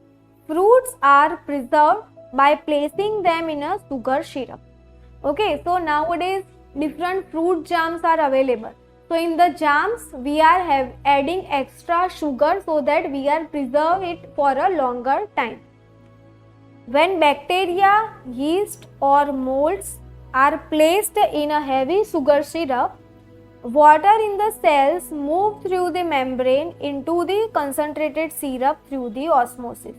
fruits are preserved by placing them in a sugar syrup. Okay, so nowadays different fruit jams are available. So in the jams we are adding extra sugar so that we are preserve it for a longer time. When bacteria, yeast or molds are placed in a heavy sugar syrup, water in the cells move through the membrane into the concentrated syrup through the osmosis.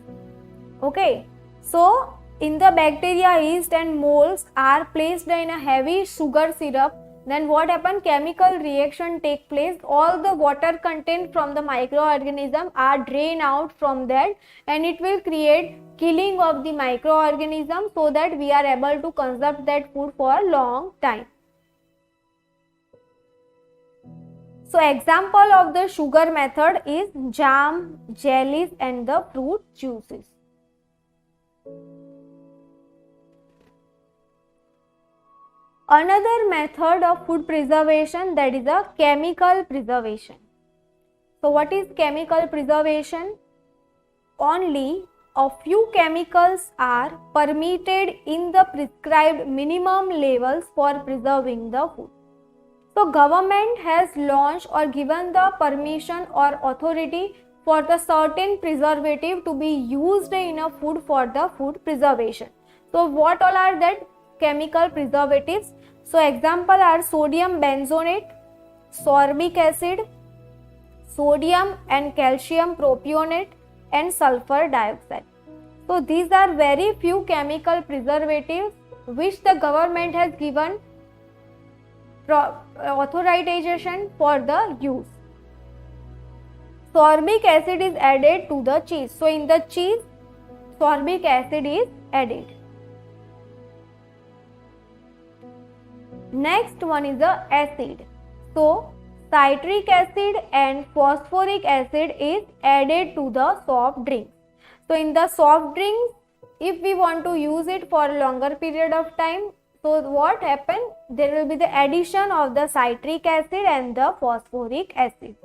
Okay, so in the bacteria, yeast and molds are placed in a heavy sugar syrup, then what happen? Chemical reaction take place. All the water content from the microorganism are drained out from that, and it will create killing of the microorganism so that we are able to consume that food for a long time. So example of the sugar method is jam, jellies and the fruit juices. Another method of food preservation, that is a chemical preservation. So what is chemical preservation? Only a few chemicals are permitted in the prescribed minimum levels for preserving the food. So government has launched or given the permission or authority for the certain preservative to be used in a food for the food preservation. So what all are that chemical preservatives? So example are sodium benzonate, sorbic acid, sodium and calcium propionate and sulfur dioxide. So these are very few chemical preservatives which the government has given authorization for the use. Sorbic acid is added to the cheese. So in the cheese, sorbic acid is added. Next one is the acid. So citric acid and phosphoric acid is added to the soft drinks. So in the soft drinks, if we want to use it for a longer period of time, so what happen? There will be the addition of the citric acid and the phosphoric acid.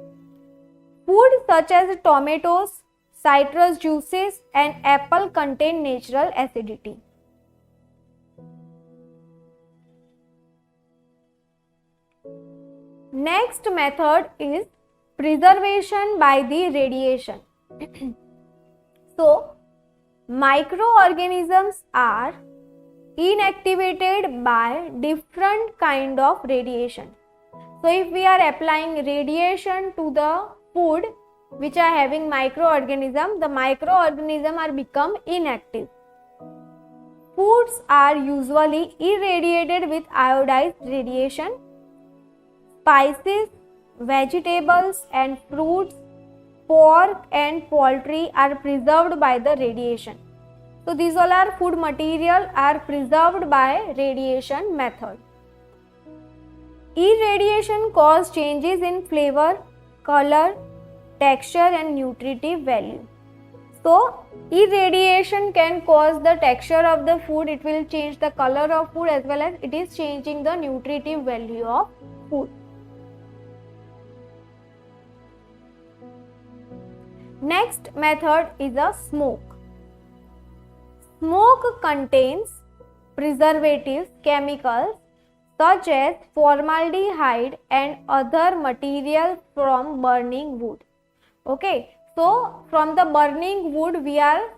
Food such as tomatoes, citrus juices and apple contain natural acidity. Next method is preservation by the radiation. So microorganisms are inactivated by different kind of radiation. So if we are applying radiation to the food, which are having microorganism, the microorganism are become inactive. Foods are usually irradiated with iodized radiation. Spices, vegetables and fruits, pork and poultry are preserved by the radiation. So these all are food material are preserved by radiation method. Irradiation causes changes in flavor, color, texture and nutritive value. So irradiation can cause the texture of the food, it will change the color of food as well as it is changing the nutritive value of food. Next method is a smoke. Smoke contains preservatives, chemicals such as formaldehyde and other materials from burning wood. Okay, so from the burning wood we are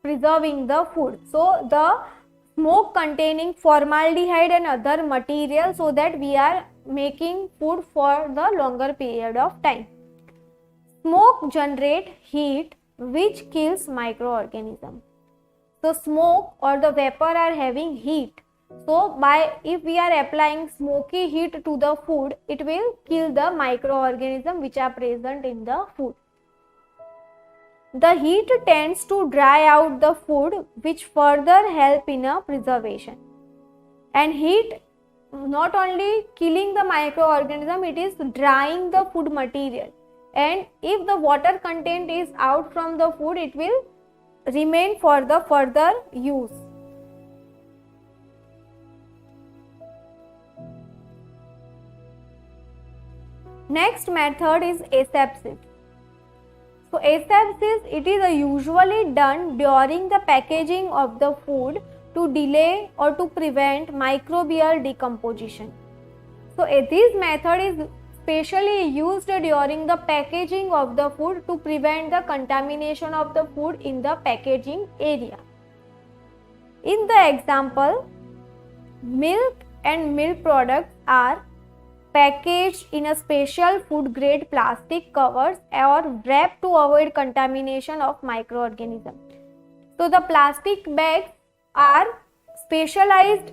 preserving the food. So the smoke containing formaldehyde and other materials so that we are making food for the longer period of time. Smoke generates heat which kills microorganisms. So smoke or the vapor are having heat. So if we are applying smoky heat to the food, it will kill the microorganisms which are present in the food. The heat tends to dry out the food which further help in a preservation. And heat not only killing the microorganism, it is drying the food material. And if the water content is out from the food, it will remain for the further use. Next method is asepsis. So asepsis, it is usually done during the packaging of the food to delay or to prevent microbial decomposition. So this method is specially used during the packaging of the food to prevent the contamination of the food in the packaging area. In the example, milk and milk products are packaged in a special food grade plastic covers or wrapped to avoid contamination of microorganisms. So the plastic bags are specialized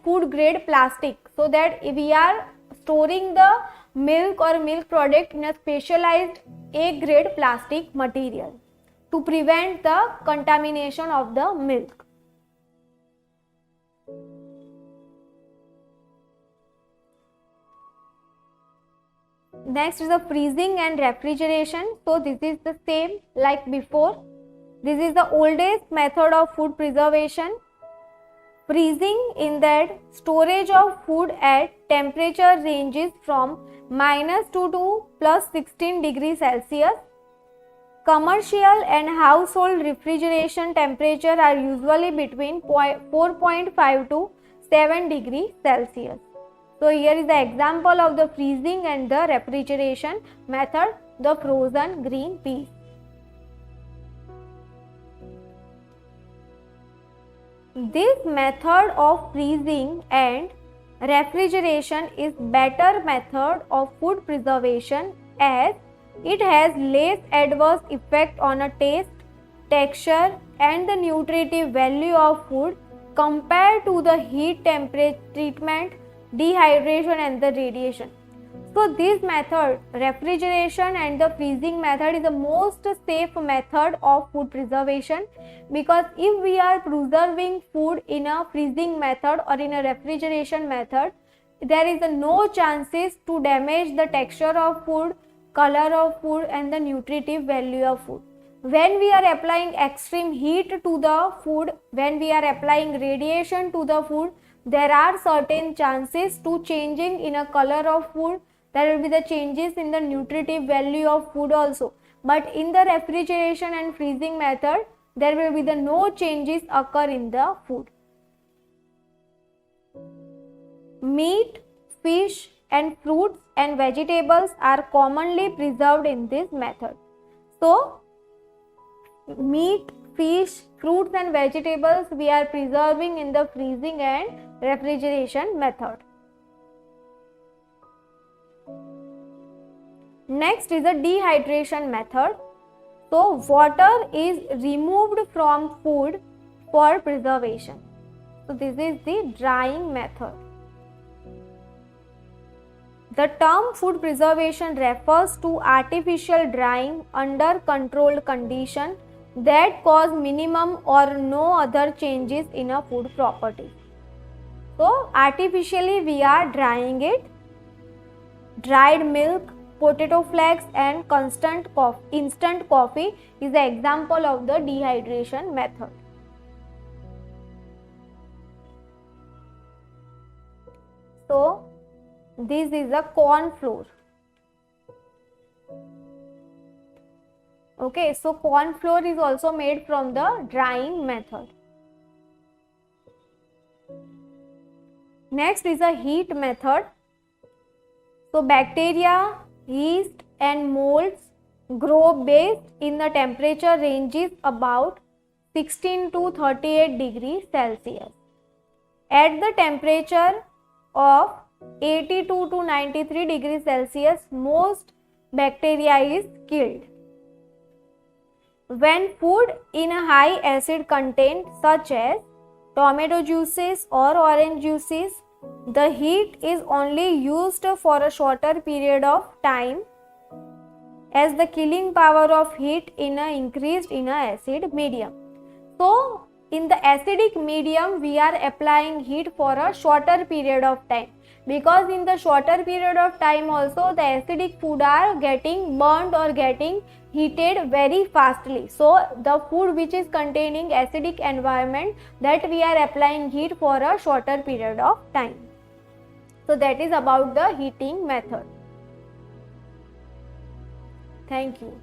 food grade plastic, so that we are storing the milk or milk product in a specialized A grade plastic material to prevent the contamination of the milk. Next is the freezing and refrigeration. So this is the same like before. This is the oldest method of food preservation. Freezing, in that storage of food at temperature ranges from -2 to +16 degrees Celsius. Commercial and household refrigeration temperature are usually between 4.5 to 7 degrees Celsius. So here is the example of the freezing and the refrigeration method, the frozen green peas. This method of freezing and refrigeration is better method of food preservation as it has less adverse effect on a taste, texture and the nutritive value of food compared to the heat temperature treatment, dehydration and the radiation. So this method, refrigeration and the freezing method, is the most safe method of food preservation, because if we are preserving food in a freezing method or in a refrigeration method, there is no chances to damage the texture of food, color of food and the nutritive value of food. When we are applying extreme heat to the food, when we are applying radiation to the food, there are certain chances to changing in a color of food. There will be the changes in the nutritive value of food also. But in the refrigeration and freezing method, there will be the no changes occur in the food. Meat, fish and fruits and vegetables are commonly preserved in this method. So, meat, fish, fruits and vegetables we are preserving in the freezing and refrigeration method. Next is a dehydration method. So water is removed from food for preservation. So this is the drying method. The term food preservation refers to artificial drying under controlled conditions that cause minimum or no other changes in a food property. So artificially we are drying it. Dried milk, potato flakes and instant coffee is an example of the dehydration method. So this is a corn flour. Okay, so corn flour is also made from the drying method. Next is a heat method. So bacteria, yeast and molds grow based in the temperature ranges about 16 to 38 degrees Celsius. At the temperature of 82 to 93 degrees Celsius, most bacteria is killed. When food in a high acid content such as tomato juices or orange juices, the heat is only used for a shorter period of time as the killing power of heat increased in a acid medium. So in the acidic medium we are applying heat for a shorter period of time, because in the shorter period of time also the acidic food are getting burnt or getting heated very fastly. So the food which is containing acidic environment, that we are applying heat for a shorter period of time. So that is about the heating method. Thank you.